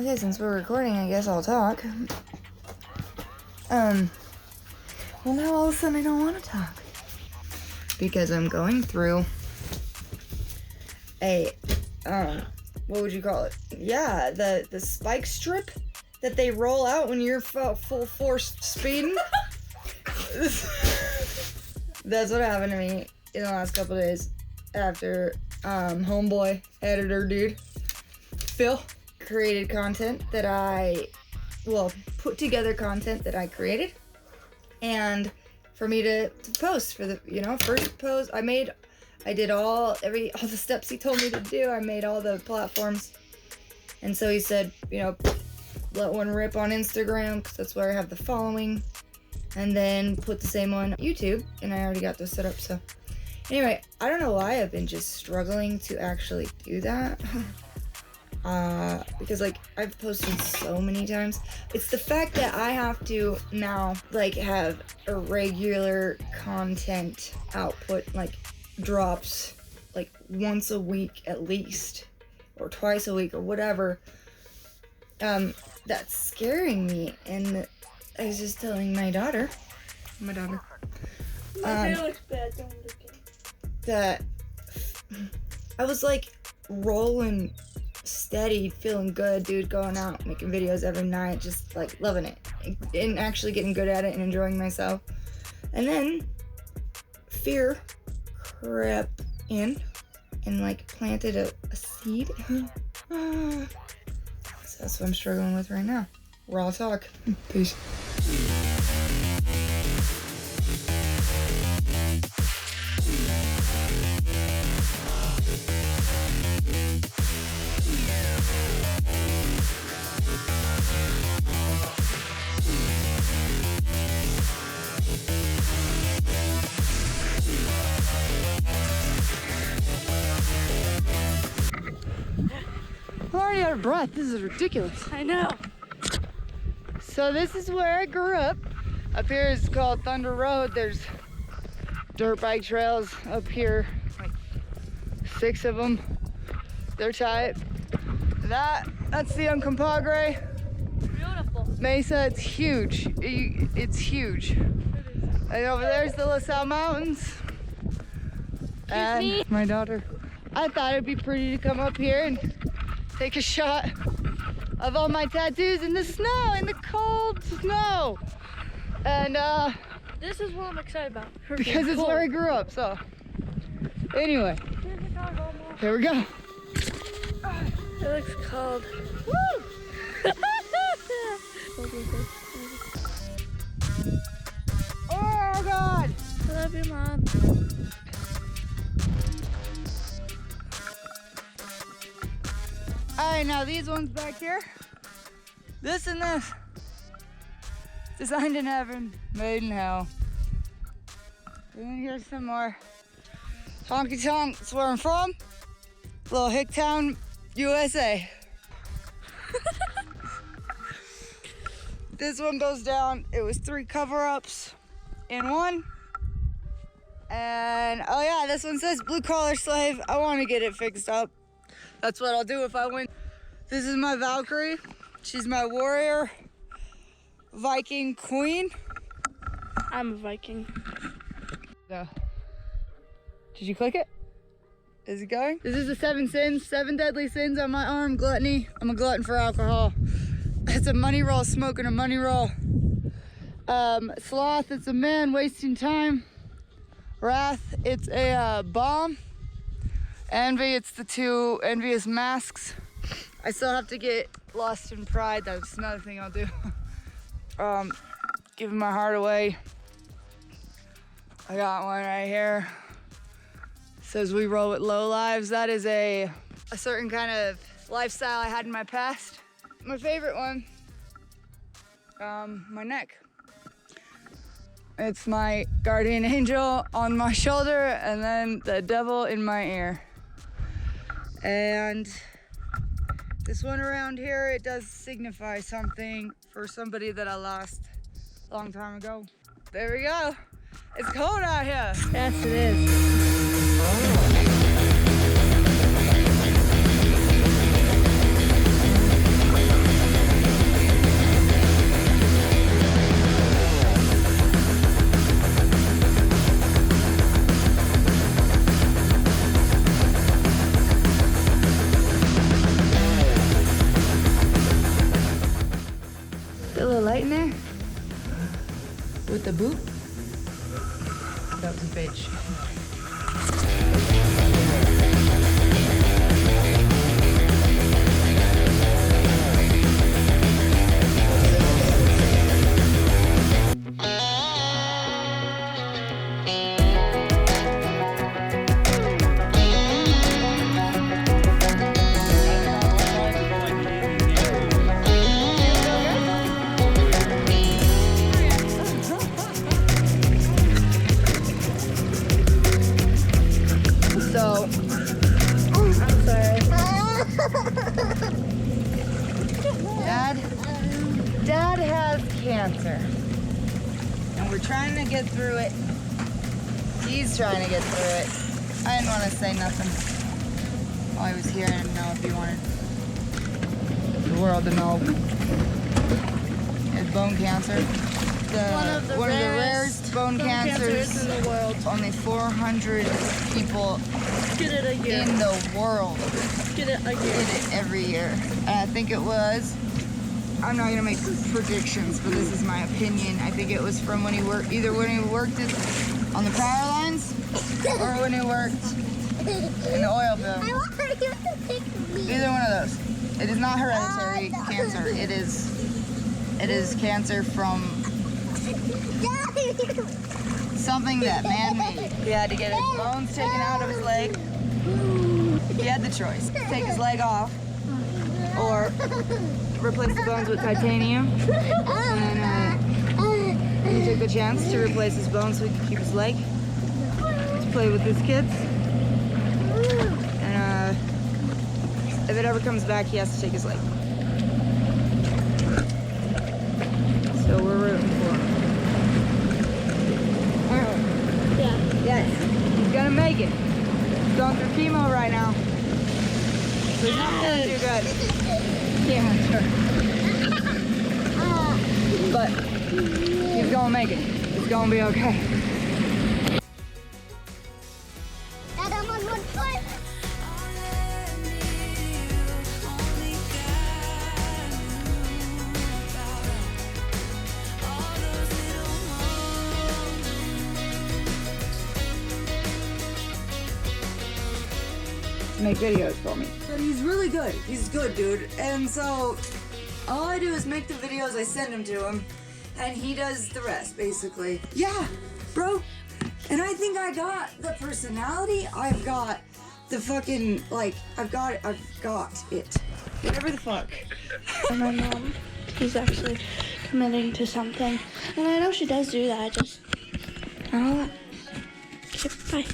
Okay, since we're recording, I guess I'll talk. Well, now all of a sudden I don't want to talk. Because I'm going through a, what would you call it? Yeah, the spike strip that they roll out when you're full force speeding. That's what happened to me in the last couple of days after homeboy editor dude Phil created content that put together content that I created, and for me to post for the first post I did all the steps he told me to do. I made all the platforms, and so he said, let one rip on Instagram because that's where I have the following, and then put the same on YouTube, and I already got those set up. So anyway, I don't know why I've been just struggling to actually do that. Because I've posted so many times. It's the fact that I have to now have a regular content output, drops once a week at least, or twice a week or whatever. That's scaring me, and I was just telling my daughter. My hair looks bad, don't look at it. That I was rolling steady, feeling good, dude, going out, making videos every night, just loving it, and actually getting good at it and enjoying myself. And then fear crept in and planted a seed. So that's what I'm struggling with right now. Raw talk. Peace. I'm already out of breath. This is ridiculous. I know. So this is where I grew up. Up here is called Thunder Road. There's dirt bike trails up here, 6 of them. They're tight. That's the Uncompahgre. Beautiful. Mesa, it's huge. It's huge. And over there's the LaSalle Mountains. And me. my daughter. I thought it'd be pretty to come up here and take a shot of all my tattoos in the snow, in the cold snow. And this is what I'm excited about. because it's where I grew up, so. Anyway, here we go. It looks cold. Woo! Oh God! I love you, Mom. Alright, now these ones back here. This and this. Designed in heaven, made in hell. And then here's some more. Honky Tonk, that's where I'm from. Little Hicktown, USA. This one goes down. It was 3 cover-ups in one. And oh yeah, this one says blue collar slave. I want to get it fixed up. That's what I'll do if I win. This is my Valkyrie. She's my warrior Viking queen. I'm a Viking. Go. Did you click it? Is it going? This is the 7 sins, 7 deadly sins on my arm. Gluttony. I'm a glutton for alcohol. It's a money roll, smoking a money roll. Sloth, it's a man wasting time. Wrath, it's a bomb. Envy, it's the 2 envious masks. I still have to get lost in pride. That's another thing I'll do. Giving my heart away. I got one right here. Says we roll with low lives. That is a certain kind of lifestyle I had in my past. My favorite one, my neck. It's my guardian angel on my shoulder, and then the devil in my ear. And this one around here, it does signify something for somebody that I lost a long time ago. There we go. It's cold out here. Yes, it is. with the boot. That was a bitch. So, I'm sorry. Dad has cancer. And we're trying to get through it. He's trying to get through it. I didn't want to say nothing while he was here. I didn't know if he wanted the world to know. He has bone cancer. One of the rarest bone cancers in the world. Only 400 people Get it a year. in the world Get it a get year. it every year. And I think it was, I'm not gonna make predictions, but this is my opinion. I think it was from when he worked, either when he worked on the power lines or when he worked in the oil field. Either one of those. It is not hereditary cancer. It is cancer from something that man made. He had to get his bones taken out of his leg. He had the choice. Take his leg off or replace the bones with titanium. And he took the chance to replace his bones so he could keep his leg to play with his kids. And if it ever comes back, he has to take his leg. So we're rooting for him. Yeah. Yes, he's gonna make it. He's going through chemo right now. So he's not feeling too good. Yeah, sure. But he's gonna make it. It's gonna be okay. Dad, I'm on one foot. Make videos for me. But he's really good. He's good, dude. And so all I do is make the videos, I send them to him, and he does the rest, basically. Yeah, bro. And I think I got the personality. I've got the fucking, like, I've got it. Whatever the fuck. My mom is actually committing to something. And I know she does do that. I don't know. Okay, bye.